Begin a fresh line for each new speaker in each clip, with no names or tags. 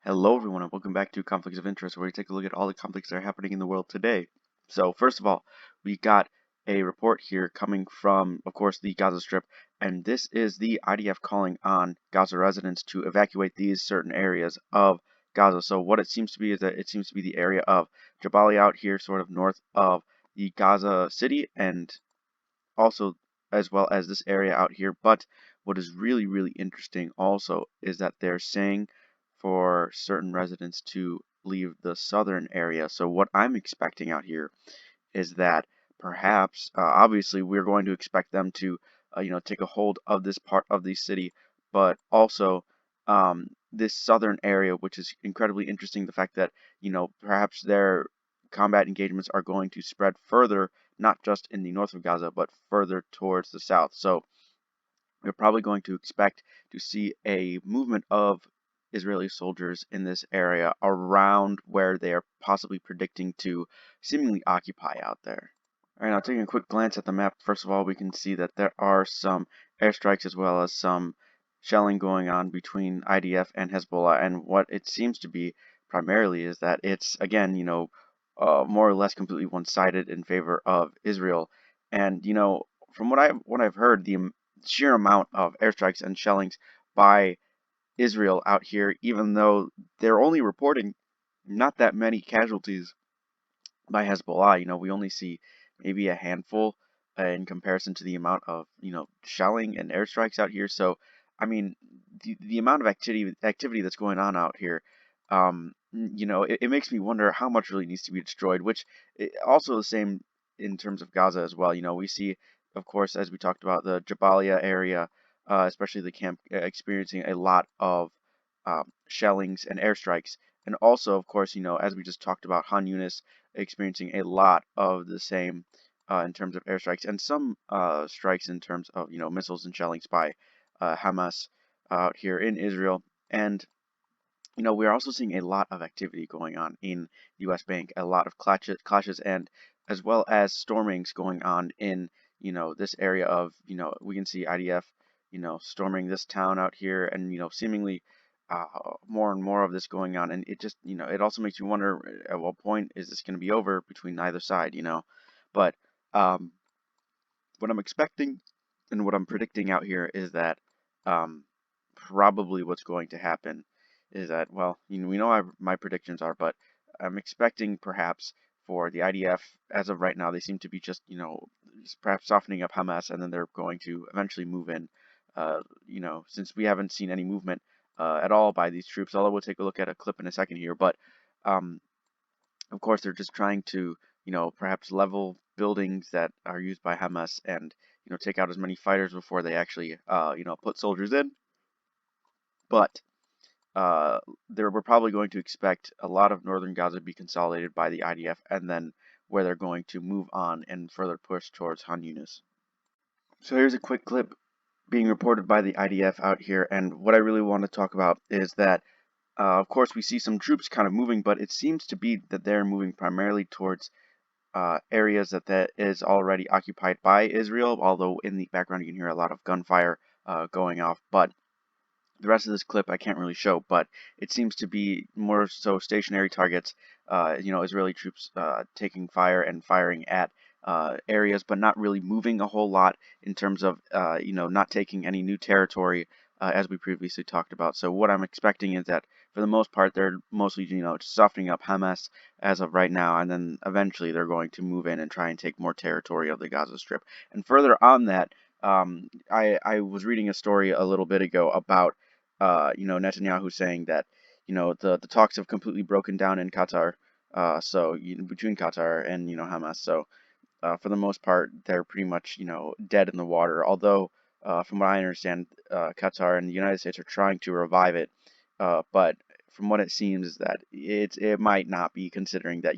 Hello everyone and welcome back to Conflicts of Interest, where we take a look at all the conflicts that are happening in the world today. So first of all, we got a report here coming from, of course, the Gaza Strip, and this is the IDF calling on Gaza residents to evacuate these certain areas of Gaza. So what it seems to be is that it seems to be the area of Jabalia out here, sort of north of the Gaza city, and also as well as this area out here. But what is really, really interesting also is that they're saying for certain residents to leave the southern area. So what I'm expecting out here is that perhaps, obviously, we're going to expect them to, take a hold of this part of the city, but also this southern area, which is incredibly interesting. The fact that, perhaps their combat engagements are going to spread further, not just in the north of Gaza, but further towards the south. So we're probably going to expect to see a movement of Israeli soldiers in this area around where they are possibly predicting to seemingly occupy out there. All right, now taking a quick glance at the map, first of all, we can see that there are some airstrikes as well as some shelling going on between IDF and Hezbollah, and what it seems to be primarily is that it's, again, more or less completely one-sided in favor of Israel. And, from what I've heard, the sheer amount of airstrikes and shellings by Israel out here, even though they're only reporting not that many casualties by Hezbollah. We only see maybe a handful in comparison to the amount of, shelling and airstrikes out here. So, I mean, the amount of activity that's going on out here, it makes me wonder how much really needs to be destroyed, which also the same in terms of Gaza as well. We see, of course, as we talked about, the Jabalia area, especially the camp, experiencing a lot of shellings and airstrikes. And also, of course, as we just talked about, Han Yunis experiencing a lot of the same in terms of airstrikes and some strikes in terms of missiles and shellings by Hamas out here in Israel. And we're also seeing a lot of activity going on in the West Bank, a lot of clashes, and as well as stormings going on in this area of we can see IDF storming this town out here, and seemingly more and more of this going on, and it just it also makes you wonder at what point is this going to be over between either side, but um, what I'm expecting and what I'm predicting out here is that um, probably what's going to happen is that, well, we know my predictions are, but I'm expecting perhaps for the IDF, as of right now, they seem to be just, perhaps softening up Hamas, and then they're going to eventually move in, since we haven't seen any movement at all by these troops, although we'll take a look at a clip in a second here, but um, of course, they're just trying to, perhaps level buildings that are used by Hamas and, take out as many fighters before they actually, put soldiers in. But we're probably going to expect a lot of northern Gaza to be consolidated by the IDF, and then where they're going to move on and further push towards Han Yunis. So here's a quick clip being reported by the IDF out here, and what I really want to talk about is that of course, we see some troops kind of moving, but it seems to be that they're moving primarily towards areas that is already occupied by Israel, although in the background you can hear a lot of gunfire going off. But the rest of this clip I can't really show, but it seems to be more so stationary targets, Israeli troops taking fire and firing at areas, but not really moving a whole lot in terms of, not taking any new territory, as we previously talked about. So what I'm expecting is that for the most part, they're mostly, softening up Hamas as of right now, and then eventually they're going to move in and try and take more territory of the Gaza Strip. And further on that, I was reading a story a little bit ago about Netanyahu saying that, the talks have completely broken down in Qatar, so between Qatar and, Hamas. So for the most part, they're pretty much, dead in the water. Although, from what I understand, Qatar and the United States are trying to revive it, but from what it seems is that it might not be, considering that,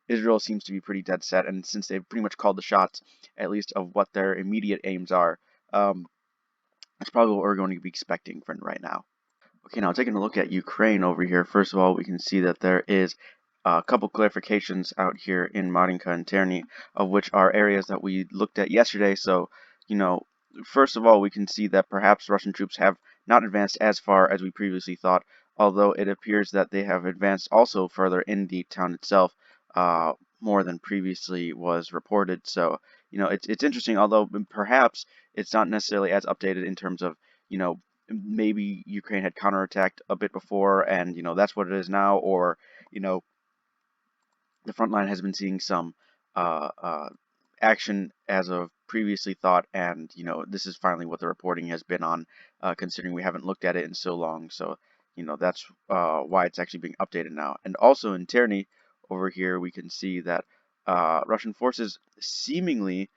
Israel seems to be pretty dead set, and since they've pretty much called the shots, at least of what their immediate aims are, um, that's probably what we're going to be expecting from right now. Okay, now taking a look at Ukraine over here, first of all, we can see that there is a couple clarifications out here in Marinka and Terni, of which are areas that we looked at yesterday. So, you know, first of all, we can see that perhaps Russian troops have not advanced as far as we previously thought, although it appears that they have advanced also further in the town itself, uh, more than previously was reported. So, it's interesting, although perhaps it's not necessarily as updated in terms of, you know, maybe Ukraine had counterattacked a bit before, and that's what it is now, or you know the front line has been seeing some uh, uh, action as of previously thought, and this is finally what the reporting has been on, considering we haven't looked at it in so long. So that's why it's actually being updated now. And also in Terni over here, we can see that Russian forces seemingly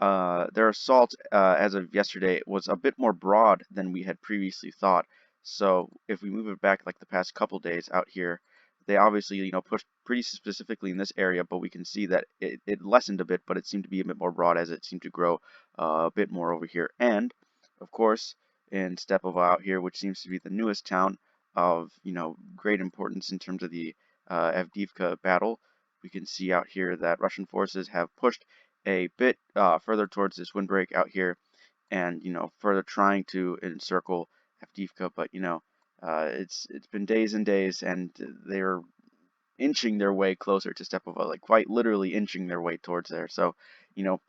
their assault as of yesterday was a bit more broad than we had previously thought. So if we move it back like the past couple days out here, they obviously, pushed pretty specifically in this area, but we can see that it lessened a bit, but it seemed to be a bit more broad as it seemed to grow a bit more over here. And, of course, in Stepova out here, which seems to be the newest town of, great importance in terms of the Avdiivka battle, we can see out here that Russian forces have pushed a bit further towards this windbreak out here, and further trying to encircle Avdiivka, but it's been days and days, and they're inching their way closer to Stepova, like quite literally inching their way towards there. So, you know,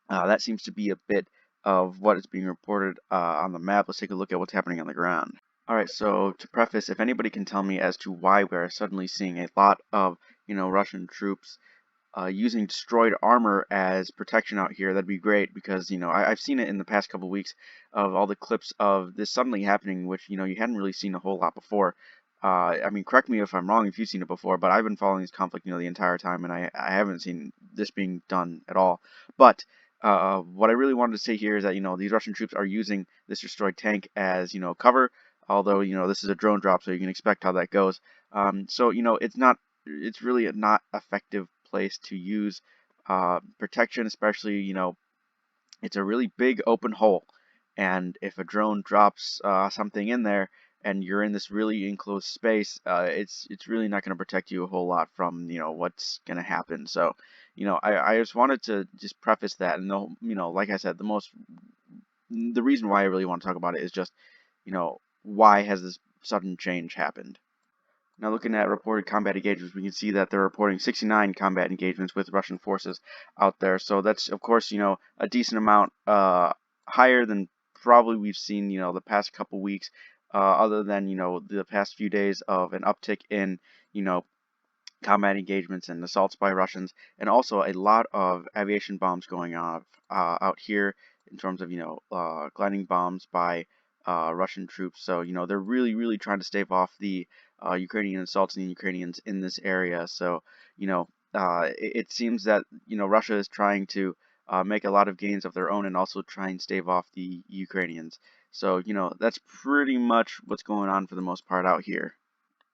that seems to be a bit of what is being reported on the map. Let's take a look at what's happening on the ground. All right, so to preface, if anybody can tell me as to why we're suddenly seeing a lot of, Russian troops using destroyed armor as protection out here, that'd be great, because I've seen it in the past couple weeks of all the clips of this suddenly happening, which you hadn't really seen a whole lot before. I mean, correct me if I'm wrong if you've seen it before, but I've been following this conflict the entire time, and I haven't seen this being done at all. But what I really wanted to say here is that these Russian troops are using this destroyed tank as cover. Although this is a drone drop, so you can expect how that goes. So it's really a not effective place to use protection, especially it's a really big open hole, and if a drone drops something in there and you're in this really enclosed space, it's really not going to protect you a whole lot from what's going to happen. So I just wanted to just preface that, and like I said, the reason why I really want to talk about it is just why has this sudden change happened. Now, looking at reported combat engagements, we can see that they're reporting 69 combat engagements with Russian forces out there. So that's, of course, a decent amount higher than probably we've seen, the past couple weeks, other than, the past few days of an uptick in, you know, combat engagements and assaults by Russians, and also a lot of aviation bombs going on out here in terms of gliding bombs by Russian troops. So they're really really trying to stave off the Ukrainian assaults and the Ukrainians in this area. So it seems that Russia is trying to make a lot of gains of their own and also try and stave off the Ukrainians. So that's pretty much what's going on for the most part out here.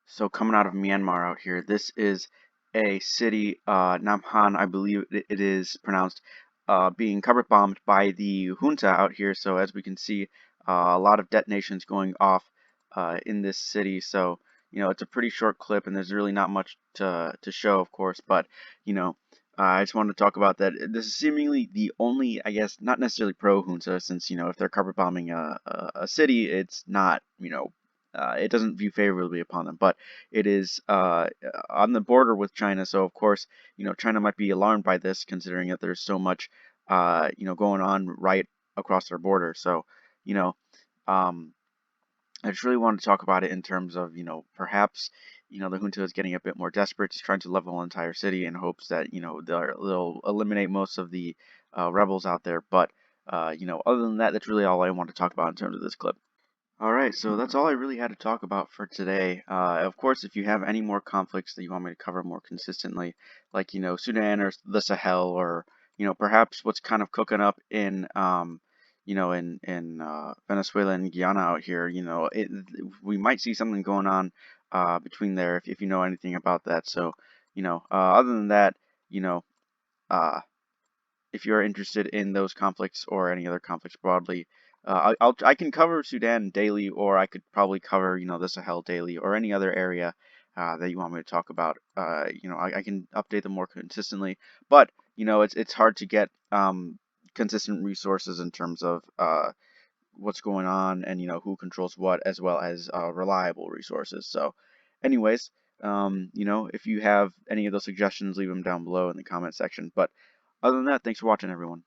So coming out of Myanmar out here, this is a city, Namhan, I believe it is pronounced, being cover bombed by the Junta out here. So as we can see, a lot of detonations going off in this city. So it's a pretty short clip, and there's really not much to show, of course. But I just wanted to talk about that. This is seemingly the only, I guess, not necessarily pro-Junta, since if they're cover bombing a city, it's not it doesn't view favorably upon them, but it is on the border with China, so of course, China might be alarmed by this, considering that there's so much, going on right across their border. So, you know, um, I just really wanted to talk about it in terms of, perhaps, the junta is getting a bit more desperate, just trying to level an entire city in hopes that, they'll eliminate most of the rebels out there. But, other than that, that's really all I want to talk about in terms of this clip. Alright, so that's all I really had to talk about for today. Of course, if you have any more conflicts that you want me to cover more consistently, like, Sudan or the Sahel, or, perhaps what's kind of cooking up in, in Venezuela and Guyana out here, we might see something going on between there if you know anything about that. So, other than that, you know, uh, if you're interested in those conflicts or any other conflicts broadly. I can cover Sudan daily, or I could probably cover the Sahel daily, or any other area that you want me to talk about. I can update them more consistently, but it's hard to get consistent resources in terms of what's going on and who controls what, as well as reliable resources. So anyways, if you have any of those suggestions, leave them down below in the comment section. But other than that, thanks for watching, everyone.